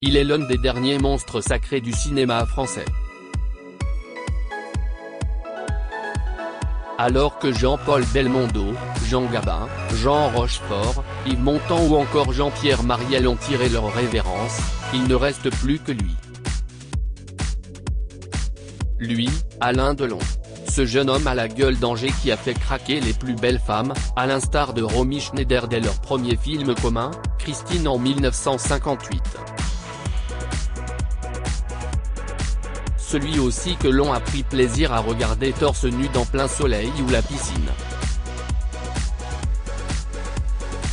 Il est l'un des derniers monstres sacrés du cinéma français. Alors que Jean-Paul Belmondo, Jean Gabin, Jean Rochefort, Yves Montand ou encore Jean-Pierre Mariel ont tiré leur révérence, il ne reste plus que lui. Lui, Alain Delon. Ce jeune homme à la gueule d'Angers qui a fait craquer les plus belles femmes, à l'instar de Romy Schneider dès leur premier film commun, Christine en 1958. Celui aussi que l'on a pris plaisir à regarder torse nu dans plein soleil ou la piscine.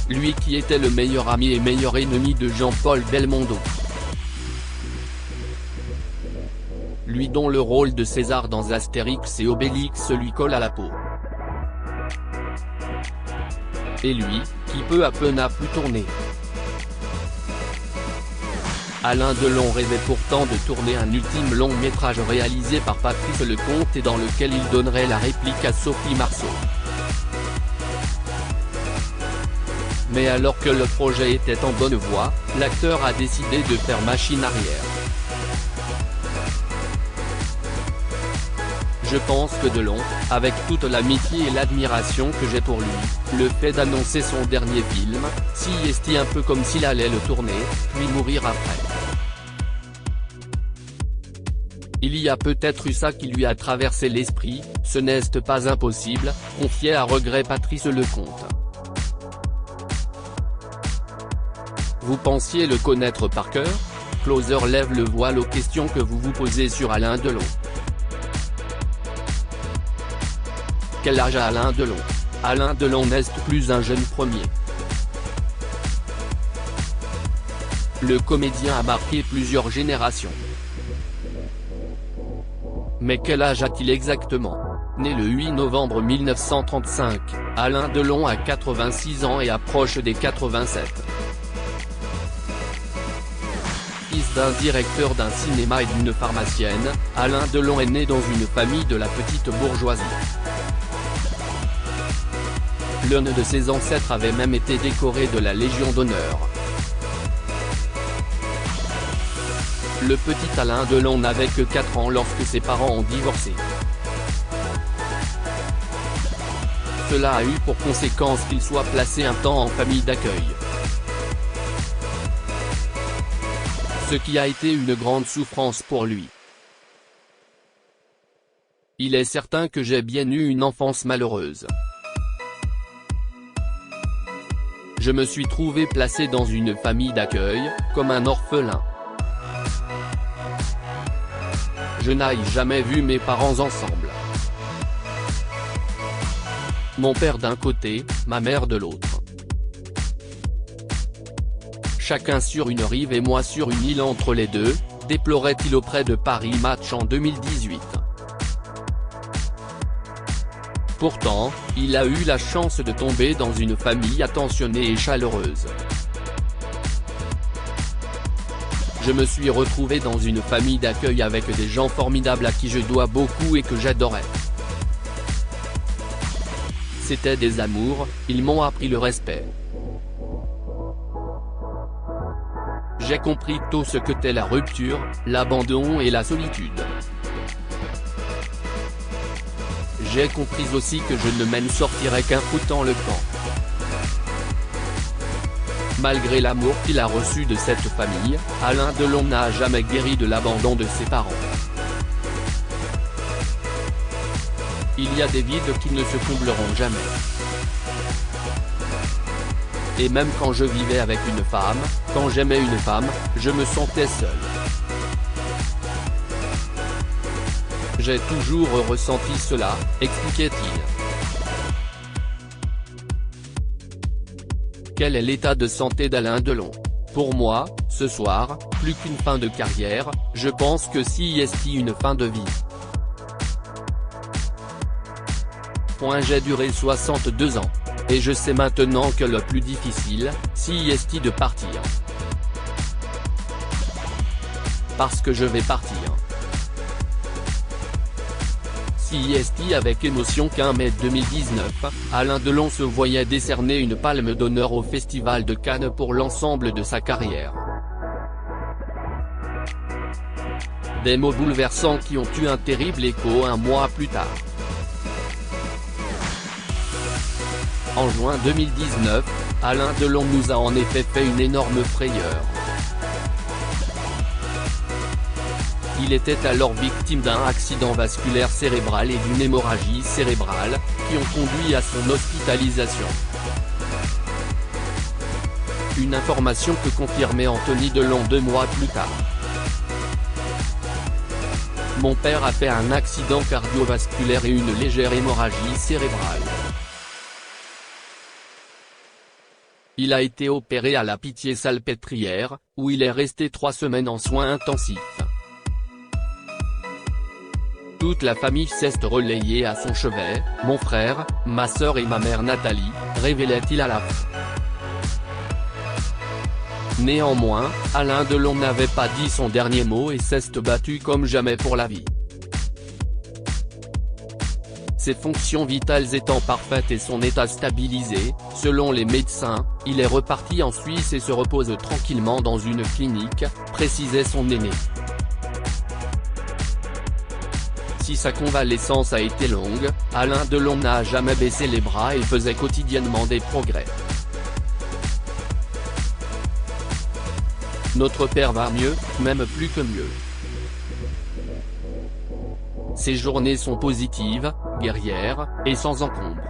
Lui qui était le meilleur ami et meilleur ennemi de Jean-Paul Belmondo. Lui dont le rôle de César dans Astérix et Obélix lui colle à la peau. Et lui, qui peu à peu n'a plus tourné. Alain Delon rêvait pourtant de tourner un ultime long métrage réalisé par Patrice Lecomte et dans lequel il donnerait la réplique à Sophie Marceau. Mais alors que le projet était en bonne voie, l'acteur a décidé de faire machine arrière. Je pense que Delon, avec toute l'amitié et l'admiration que j'ai pour lui, le fait d'annoncer son dernier film, s'y est un peu comme s'il allait le tourner, puis mourir après. Il y a peut-être eu ça qui lui a traversé l'esprit, ce n'est pas impossible, confiait à regret Patrice Lecomte. Vous pensiez le connaître par cœur? Closer lève le voile aux questions que vous vous posez sur Alain Delon. Quel âge a Alain Delon? Alain Delon n'est plus un jeune premier. Le comédien a marqué plusieurs générations. Mais quel âge a-t-il exactement? Né le 8 novembre 1935, Alain Delon a 86 ans et approche des 87. Fils d'un directeur d'un cinéma et d'une pharmacienne, Alain Delon est né dans une famille de la petite bourgeoisie. L'un de ses ancêtres avait même été décoré de la Légion d'honneur. Le petit Alain Delon n'avait que 4 ans lorsque ses parents ont divorcé. Cela a eu pour conséquence qu'il soit placé un temps en famille d'accueil. Ce qui a été une grande souffrance pour lui. Il est certain que j'ai bien eu une enfance malheureuse. Je me suis trouvé placé dans une famille d'accueil, comme un orphelin. Je n'ai jamais vu mes parents ensemble. Mon père d'un côté, ma mère de l'autre. Chacun sur une rive et moi sur une île entre les deux, déplorait-il auprès de Paris Match en 2018. Pourtant, il a eu la chance de tomber dans une famille attentionnée et chaleureuse. Je me suis retrouvé dans une famille d'accueil avec des gens formidables à qui je dois beaucoup et que j'adorais. C'étaient des amours, ils m'ont appris le respect. J'ai compris tôt ce que qu'est la rupture, l'abandon et la solitude. J'ai compris aussi que je ne m'en sortirais qu'en foutant le camp. Malgré l'amour qu'il a reçu de cette famille, Alain Delon n'a jamais guéri de l'abandon de ses parents. Il y a des vides qui ne se combleront jamais. Et même quand je vivais avec une femme, quand j'aimais une femme, je me sentais seul. J'ai toujours ressenti cela, expliquait-il. Quel est l'état de santé d'Alain Delon? Pour moi, ce soir, plus qu'une fin de carrière, je pense que c'est une fin de vie. J'ai duré 62 ans. Et je sais maintenant que le plus difficile, c'est de partir. Parce que je vais partir. CIST avec émotion qu'en mai 2019, Alain Delon se voyait décerner une palme d'honneur au Festival de Cannes pour l'ensemble de sa carrière. Des mots bouleversants qui ont eu un terrible écho un mois plus tard. En juin 2019, Alain Delon nous a en effet fait une énorme frayeur. Il était alors victime d'un accident vasculaire cérébral et d'une hémorragie cérébrale, qui ont conduit à son hospitalisation. Une information que confirmait Anthony Delon 2 mois plus tard. Mon père a fait un accident cardiovasculaire et une légère hémorragie cérébrale. Il a été opéré à la Pitié-Salpêtrière, où il est resté 3 semaines en soins intensifs. Toute la famille s'est relayée à son chevet, mon frère, ma sœur et ma mère Nathalie, révélait-il à la fin. Néanmoins, Alain Delon n'avait pas dit son dernier mot et s'est battu comme jamais pour la vie. Ses fonctions vitales étant parfaites et son état stabilisé, selon les médecins, il est reparti en Suisse et se repose tranquillement dans une clinique, précisait son aîné. Si sa convalescence a été longue, Alain Delon n'a jamais baissé les bras et faisait quotidiennement des progrès. Notre père va mieux, même plus que mieux. Ses journées sont positives, guerrières, et sans encombre.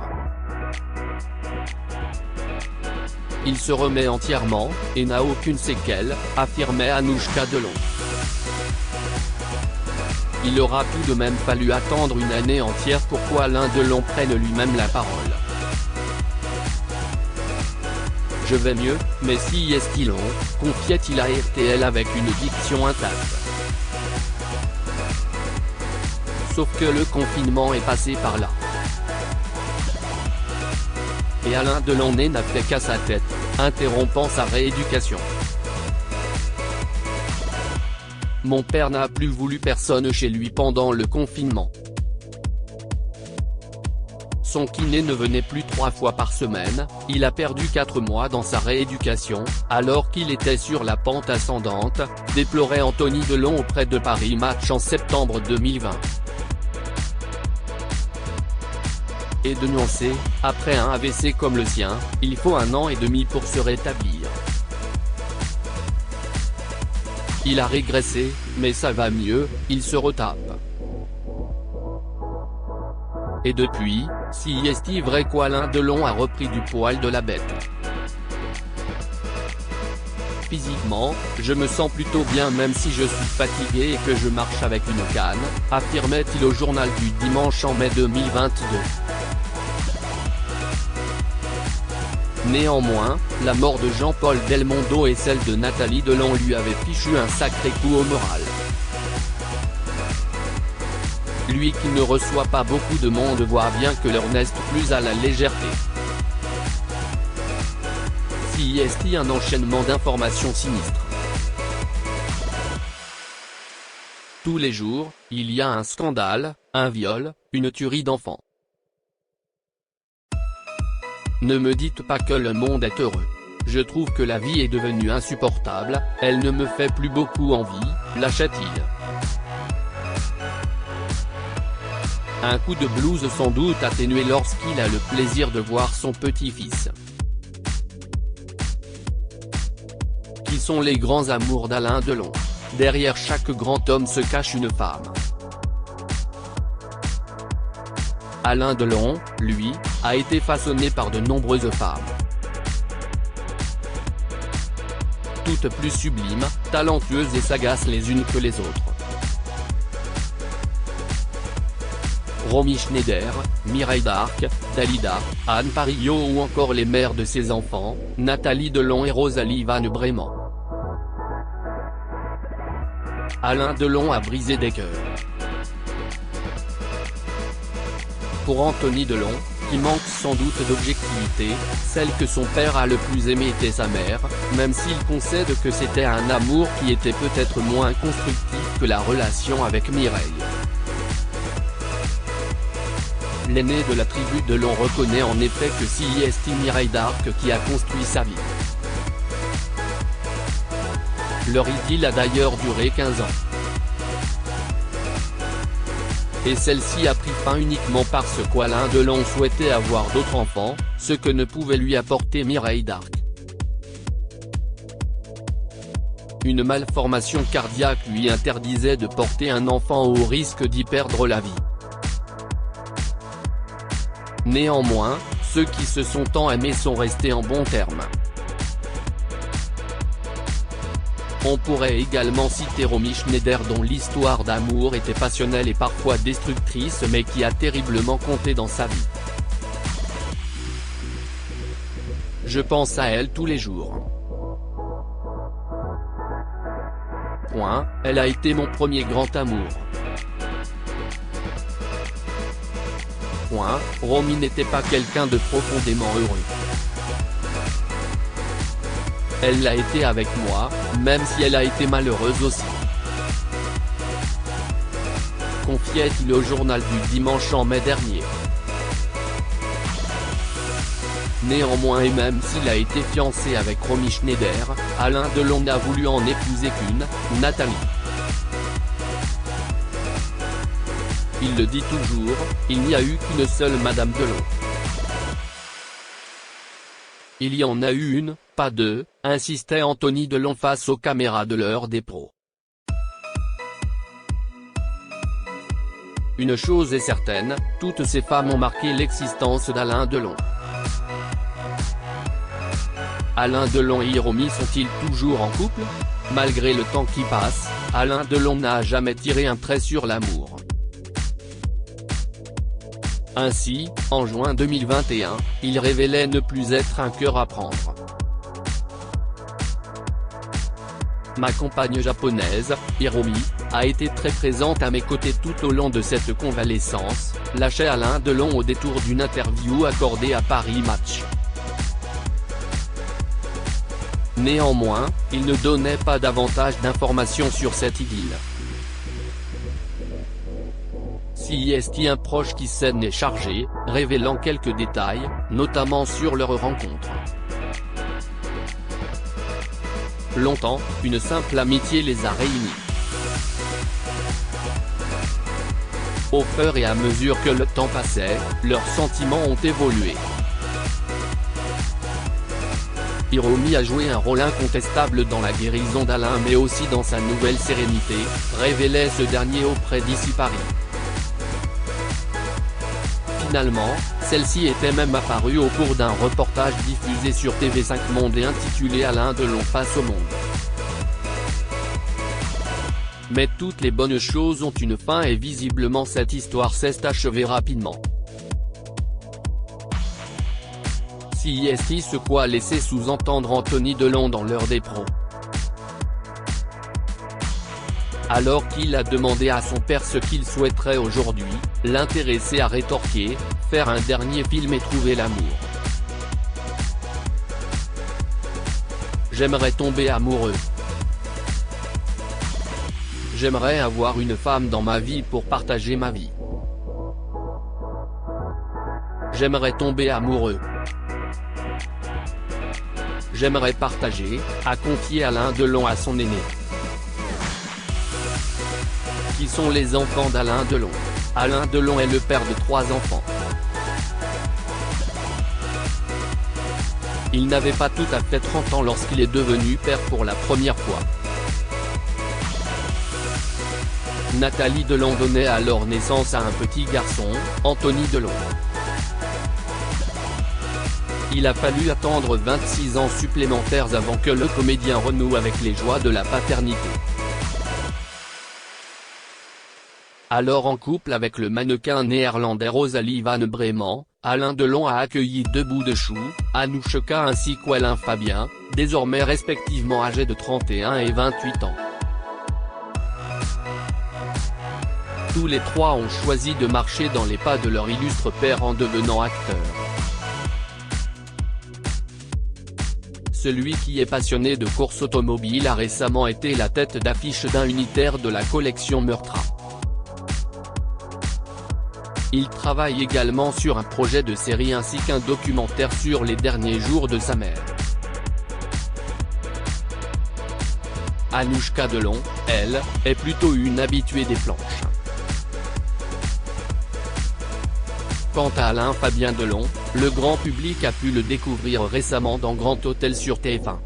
Il se remet entièrement, et n'a aucune séquelle, affirmait Anouchka Delon. Il aura tout de même fallu attendre une année entière pour qu'Alain Delon prenne lui-même la parole. Je vais mieux, mais si est-il long, confiait-il à RTL avec une diction intacte. Sauf que le confinement est passé par là. Et Alain Delon n'a fait qu'à sa tête, interrompant sa rééducation. Mon père n'a plus voulu personne chez lui pendant le confinement. Son kiné ne venait plus 3 fois par semaine, il a perdu 4 mois dans sa rééducation, alors qu'il était sur la pente ascendante, déplorait Anthony Delon auprès de Paris Match en septembre 2020. Et de nuancer, après un AVC comme le sien, il faut 1 an et demi pour se rétablir. Il a régressé, mais ça va mieux, il se retape. Et depuis, si est-il vrai qu'Alain Delon a repris du poil de la bête. Physiquement, je me sens plutôt bien même si je suis fatigué et que je marche avec une canne, affirmait-il au journal du dimanche en mai 2022. Néanmoins, la mort de Jean-Paul Belmondo et celle de Nathalie Delon lui avaient fichu un sacré coup au moral. Lui qui ne reçoit pas beaucoup de monde voit bien que l'heure n'est plus à la légèreté. Si est-il un enchaînement d'informations sinistres. Tous les jours, il y a un scandale, un viol, une tuerie d'enfants. Ne me dites pas que le monde est heureux. Je trouve que la vie est devenue insupportable, elle ne me fait plus beaucoup envie, lâcha-t-il. Un coup de blues sans doute atténué lorsqu'il a le plaisir de voir son petit-fils. Qui sont les grands amours d'Alain Delon? Derrière chaque grand homme se cache une femme. Alain Delon, lui, a été façonné par de nombreuses femmes. Toutes plus sublimes, talentueuses et sagaces les unes que les autres. Romy Schneider, Mireille d'Arc, Dalida, Anne Parillot ou encore les mères de ses enfants, Nathalie Delon et Rosalie Van Bremen. Alain Delon a brisé des cœurs. Pour Anthony Delon, qui manque sans doute d'objectivité, celle que son père a le plus aimée était sa mère, même s'il concède que c'était un amour qui était peut-être moins constructif que la relation avec Mireille. L'aîné de la tribu Delon reconnaît en effet que c'est Mireille d'Arc qui a construit sa vie. Leur idylle a d'ailleurs duré 15 ans. et celle-ci a pris fin uniquement parce qu'Alain Delon souhaitait avoir d'autres enfants, ce que ne pouvait lui apporter Mireille d'Arc. Une malformation cardiaque lui interdisait de porter un enfant au risque d'y perdre la vie. Néanmoins, ceux qui se sont tant aimés sont restés en bons termes. On pourrait également citer Romy Schneider dont l'histoire d'amour était passionnelle et parfois destructrice mais qui a terriblement compté dans sa vie. Je pense à elle tous les jours. Elle a été mon premier grand amour. Romy n'était pas quelqu'un de profondément heureux. Elle l'a été avec moi, même si elle a été malheureuse aussi. Confiait-il au journal du Dimanche en mai dernier. Néanmoins et même s'il a été fiancé avec Romy Schneider, Alain Delon n'a voulu en épouser qu'une, Nathalie. Il le dit toujours, il n'y a eu qu'une seule Madame Delon. Il y en a eu une, pas deux, insistait Anthony Delon face aux caméras de l'heure des pros. Une chose est certaine, toutes ces femmes ont marqué l'existence d'Alain Delon. Alain Delon et Romy sont-ils toujours en couple? Malgré le temps qui passe, Alain Delon n'a jamais tiré un trait sur l'amour. Ainsi, en juin 2021, il révélait ne plus être un cœur à prendre. Ma compagne japonaise, Hiromi, a été très présente à mes côtés tout au long de cette convalescence, lâchait Alain Delon au détour d'une interview accordée à Paris Match. Néanmoins, il ne donnait pas davantage d'informations sur cette idylle. Si est un proche qui s'en est chargé, révélant quelques détails, notamment sur leur rencontre. Longtemps, une simple amitié les a réunis. Au fur et à mesure que le temps passait, leurs sentiments ont évolué. Hiromi a joué un rôle incontestable dans la guérison d'Alain mais aussi dans sa nouvelle sérénité, révélait ce dernier auprès d'Ici Paris. Finalement, celle-ci était même apparue au cours d'un reportage diffusé sur TV5 Monde et intitulé Alain Delon face au monde. Mais toutes les bonnes choses ont une fin et visiblement cette histoire s'est achevée rapidement. Si est ce quoi laissait sous-entendre Anthony Delon dans l'heure des pros. Alors qu'il a demandé à son père ce qu'il souhaiterait aujourd'hui, l'intéressé a rétorqué, faire un dernier film et trouver l'amour. J'aimerais tomber amoureux. J'aimerais avoir une femme dans ma vie pour partager ma vie. J'aimerais tomber amoureux. J'aimerais partager, a confié Alain Delon à son aîné. Qui sont les enfants d'Alain Delon? Alain Delon est le père de 3 enfants. Il n'avait pas tout à fait 30 ans lorsqu'il est devenu père pour la première fois. Nathalie Delon donnait alors naissance à un petit garçon, Anthony Delon. Il a fallu attendre 26 ans supplémentaires avant que le comédien renoue avec les joies de la paternité. Alors en couple avec le mannequin néerlandais Rosalie van Bremen, Alain Delon a accueilli 2 bouts de chou, Anouchka ainsi qu'Alain Fabien, désormais respectivement âgés de 31 et 28 ans. Tous les 3 ont choisi de marcher dans les pas de leur illustre père en devenant acteurs. Celui qui est passionné de course automobile a récemment été la tête d'affiche d'un unitaire de la collection Meurtra. Il travaille également sur un projet de série ainsi qu'un documentaire sur les derniers jours de sa mère. Anouchka Delon, elle, est plutôt une habituée des planches. Quant à Alain Fabien Delon, le grand public a pu le découvrir récemment dans Grand Hôtel sur TF1.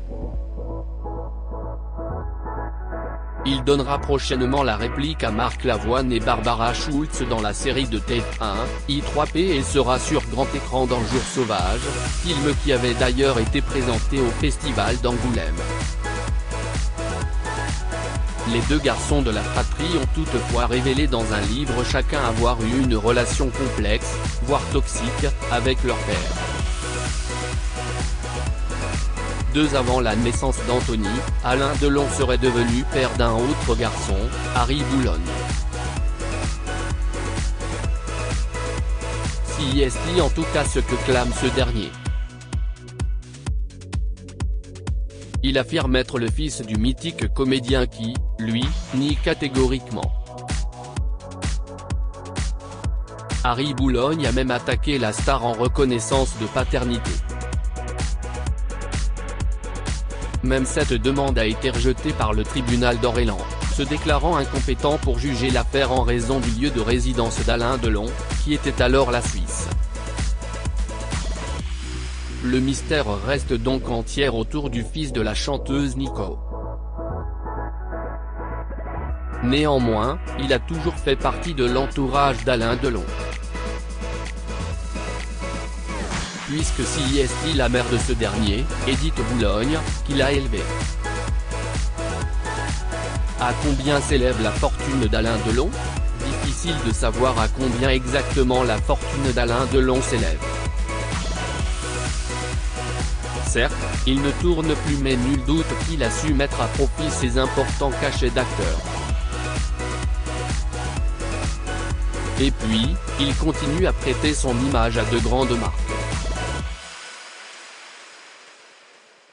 Il donnera prochainement la réplique à Marc Lavoine et Barbara Schultz dans la série de TF1, I3P et sera sur grand écran dans Jour sauvage, film qui avait d'ailleurs été présenté au Festival d'Angoulême. Les deux garçons de la fratrie ont toutefois révélé dans un livre chacun avoir eu une relation complexe, voire toxique, avec leur père. 2 avant la naissance d'Anthony, Alain Delon serait devenu père d'un autre garçon, Harry Boulogne. C'est en tout cas ce que clame ce dernier. Il affirme être le fils du mythique comédien qui, lui, nie catégoriquement. Harry Boulogne a même attaqué la star en reconnaissance de paternité. Même cette demande a été rejetée par le tribunal d'Orléans, se déclarant incompétent pour juger l'affaire en raison du lieu de résidence d'Alain Delon, qui était alors la Suisse. Le mystère reste donc entier autour du fils de la chanteuse Nico. Néanmoins, il a toujours fait partie de l'entourage d'Alain Delon. Puisque c'est la mère de ce dernier, Edith Boulogne, qui l'a élevé. À combien s'élève la fortune d'Alain Delon? Difficile de savoir à combien exactement la fortune d'Alain Delon s'élève. Certes, il ne tourne plus mais nul doute qu'il a su mettre à profit ses importants cachets d'acteur. Et puis, il continue à prêter son image à de grandes marques.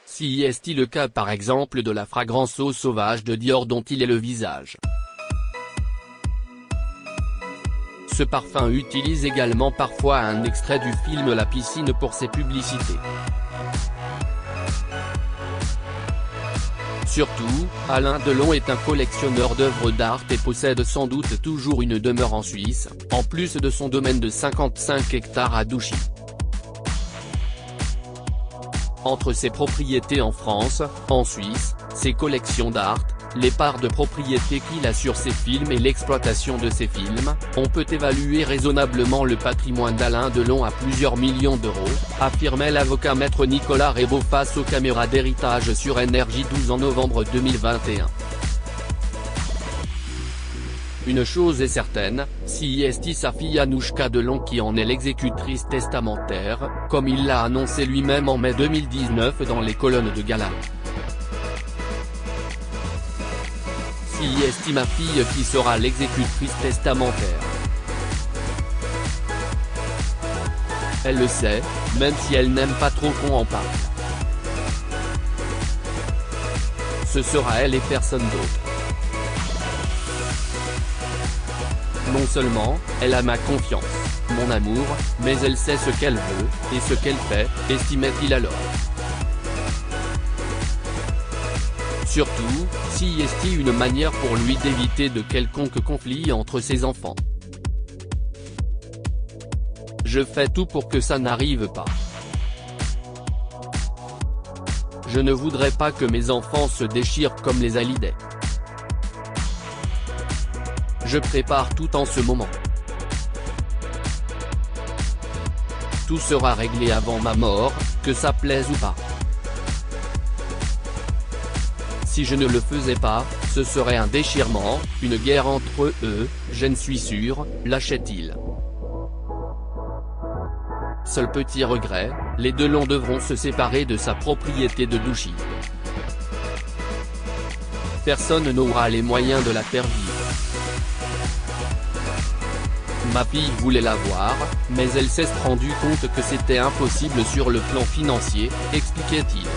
C'est le cas par exemple de la fragrance eau sauvage de Dior dont il est le visage. Ce parfum utilise également parfois un extrait du film La Piscine pour ses publicités. Surtout, Alain Delon est un collectionneur d'œuvres d'art et possède sans doute toujours une demeure en Suisse, en plus de son domaine de 55 hectares à Douchy. Entre ses propriétés en France, en Suisse, ses collections d'art, les parts de propriété qu'il a sur ses films et l'exploitation de ses films, on peut évaluer raisonnablement le patrimoine d'Alain Delon à plusieurs millions d'euros, affirmait l'avocat maître Nicolas Rebaud face aux caméras d'Héritage sur NRJ12 en novembre 2021. Une chose est certaine, c'est sa fille Anouchka Delon qui en est l'exécutrice testamentaire, comme il l'a annoncé lui-même en mai 2019 dans les colonnes de Gala. C'est ma fille qui sera l'exécutrice testamentaire. Elle le sait, même si elle n'aime pas trop qu'on en parle. Ce sera elle et personne d'autre. Non seulement, elle a ma confiance, mon amour, mais elle sait ce qu'elle veut, et ce qu'elle fait, estimait-il alors. Surtout, c'est une manière pour lui d'éviter de quelconque conflit entre ses enfants. Je fais tout pour que ça n'arrive pas. Je ne voudrais pas que mes enfants se déchirent comme les Hallyday. Je prépare tout en ce moment. Tout sera réglé avant ma mort, que ça plaise ou pas. Si je ne le faisais pas, ce serait un déchirement, une guerre entre eux, j'en suis sûr, lâchait-il. Seul petit regret, les Delon devront se séparer de sa propriété de Douchy. Personne n'aura les moyens de la faire vivre. Ma fille voulait la voir, mais elle s'est rendue compte que c'était impossible sur le plan financier, expliquait-il.